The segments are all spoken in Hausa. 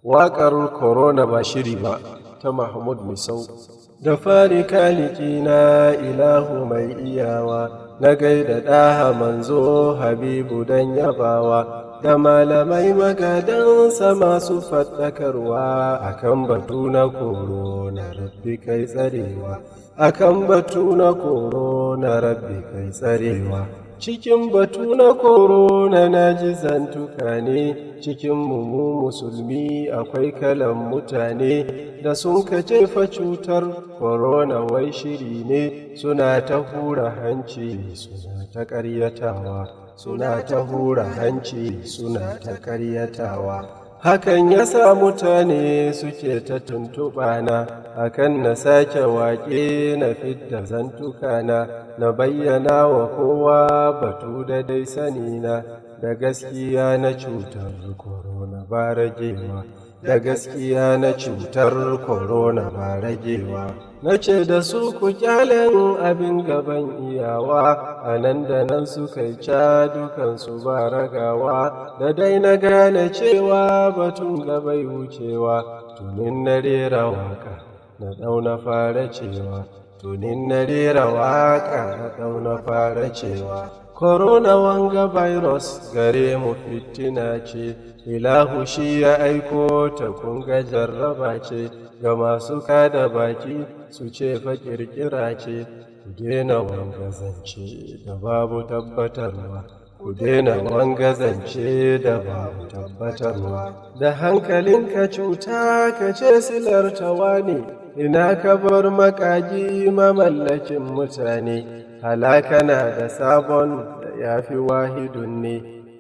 Waƙar Korona ba shiri ba ta Mahmud Misau. Da fari kaliki na ilahu mai iyawa, na gaida ɗaha manzo Habibu dan yabawa, da malamai magadansa masu faɗakarwa, akan batu na Korona rabbi kai tsarewa, akan batu na Korona rabbi kai tsarewa. Cikin batu na Korona na ji zantuka ne, cikin mu musulmi akwai kalan mutane da sun ka jefa cutar Korona wai shiri ne, suna ta hura hanci suna ta ƙaryatawa, suna ta hura hanci suna ta ƙaryatawa. Hakan ya sa mutane suke ta tuntuɓana, akan na sake waƙe na fidda zantukana, na bayyana wa kowa batu da dai sanina, da gaskiya na cutar Korona ba ragewa, da gaskiya na cutar Korona ba ragewa. Na ce da su ku kyalen abin gaban iyawa, a nan da nan suka yi ca dukansu ba ragawa, da dai na gane cewa batun gabai wucewa, tunin na rera waka na ɗauna fara cewa, tunin na rera waka na ɗauna fara cewa. Korona wanga virus gare mu fitina ce, ilahu shi ya aiko ta kunga jarraba ce, ga masu kada baki su ce fa ƙirƙira ce, ku daina wanga zance da babu tabbatarwa, ku daina wanga zance da babu tabbatarwa. Da hankalinka cuta ka ce silartawa ne, ina ka bar makagi mamallakin mutane, halaka na da sabon da ya fi wahidun ne,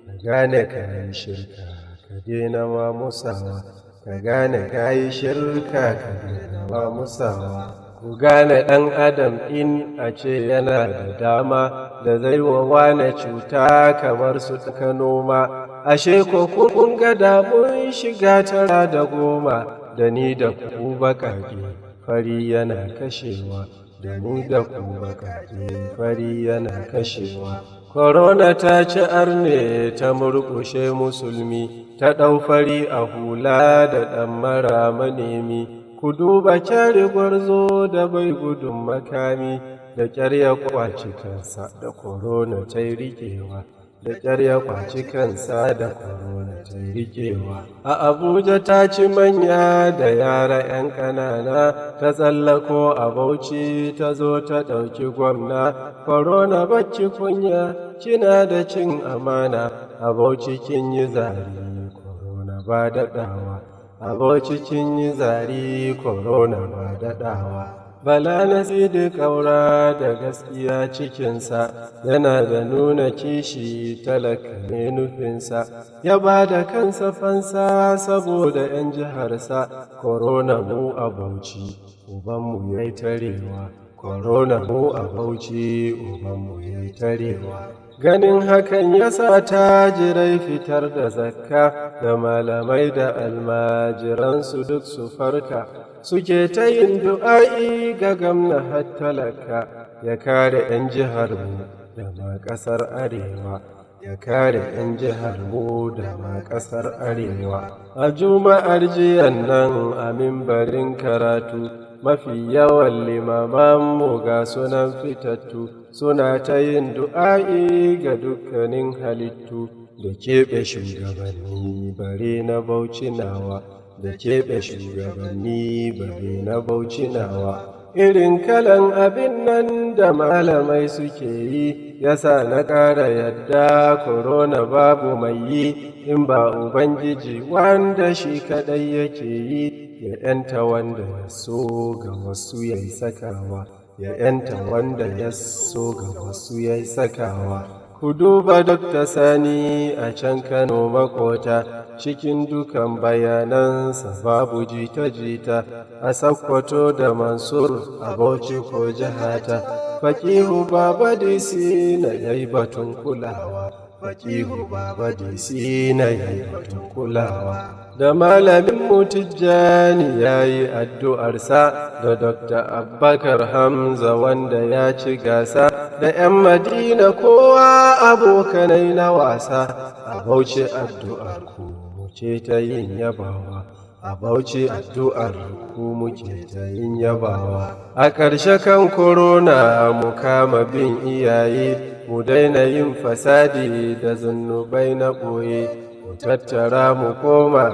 ka gane ka yi shirka ka daina ma musawa, ka gane ka yi shirka ka daina ma musawa. Ku gane ɗan adam in a ce yana da dama da zai wa wane cuta kamar su ka noma, ashe ko kun ga damun shiga tara da goma, da ni da ku baƙaƙe fari yana kashewa, da ni da ku baƙaƙe fari yana kashewa. Korona ta ci arne ta murƙushe musulmi, ta ɗau fari a hula da ɗan mara manemi. Ku duba kyari gwarzo da bai gudun makami, da ƙyar ya kwaci kansa da Korona ta yi riƙewa, da ƙyar ya kwaci kansa da Korona ta yi riƙewa. A Abuja ta ci manya da yara 'yan ƙanana, ta tsallako a Bauchi ta zo ta ɗauki gwamna. Korona bacci kunya, kina da cin amana, a Bauchi kin yi zari, Korona ba daɗawa. A Bauchi kin yi zari, Korona ba daɗawa. Bala Nasiru ƙaura da gaskiya cikinsa, yana da nuna kishi talaka ne nufinsa, ya ba da kansa fansa saboda 'yan jiharsa. Korona mu a Bauchi, ubanmu ya yi tarewa, Korona mu a Bauchi, ubanmu ya yi tarewa. Ganin hakan ya sa tajirai fitar da zakka, da malamai da almajiransu duk su farka, suke ta yin du'a'i ga gamna har talaka, ya kare 'yan jiharmu da ma ƙasar Arewa, ya kare 'yan jiharmu da ma ƙasar Arewa. A juma'ar jiyan nan a mimbarin karatu, mafi yawan limamanmu ga sunan fitattu, suna ta yin du'a'i ga dukkanin halittu, da keɓe shugabanni bare na Bauchi nawa, da keɓe shugabanni bare na Bauchi nawa. Irin kalan abin nan da malamai suke yi, yasa na ƙara yadda Korona babu mai yi, in ba Ubangiji wanda shi kaɗai yake yi, ya ‘yanta wanda ya so ga wasu ya yi sakawa, ya ‘yanta wanda ya so ga wasu ya yi sakawa. Ku duba Dr. Sani a can Kano makota, cikin dukan bayanansa babu jita-jita, a Sakkwato da Mansur a Bauchi ko jihata. Fakihu Baba DC na yayi batun kulawa, Fakihu Baba DC na yayi batun kulawa. Da malamin Tijjani ya yi addu'arsa, da Dr. Abubakar Hamza wanda ya ci gasa, da ‘yan Madina kowa abokanai na wasa, a Bauchi addu'ar ku ce ta yin yabawa, a Bauchi addu'ar ku muke ta yin yabawa. A ƙarshe kan korona mu kama bin iyaye, mu daina yin fasadi da zunubai na ɓoye, mu tattara mu koma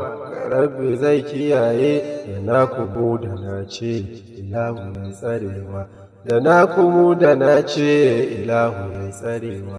rabbi zai kiyaye, da na kumu da na ce ilahu mai tsarewa, da na kumu da na ce ilahu mai tsarewa.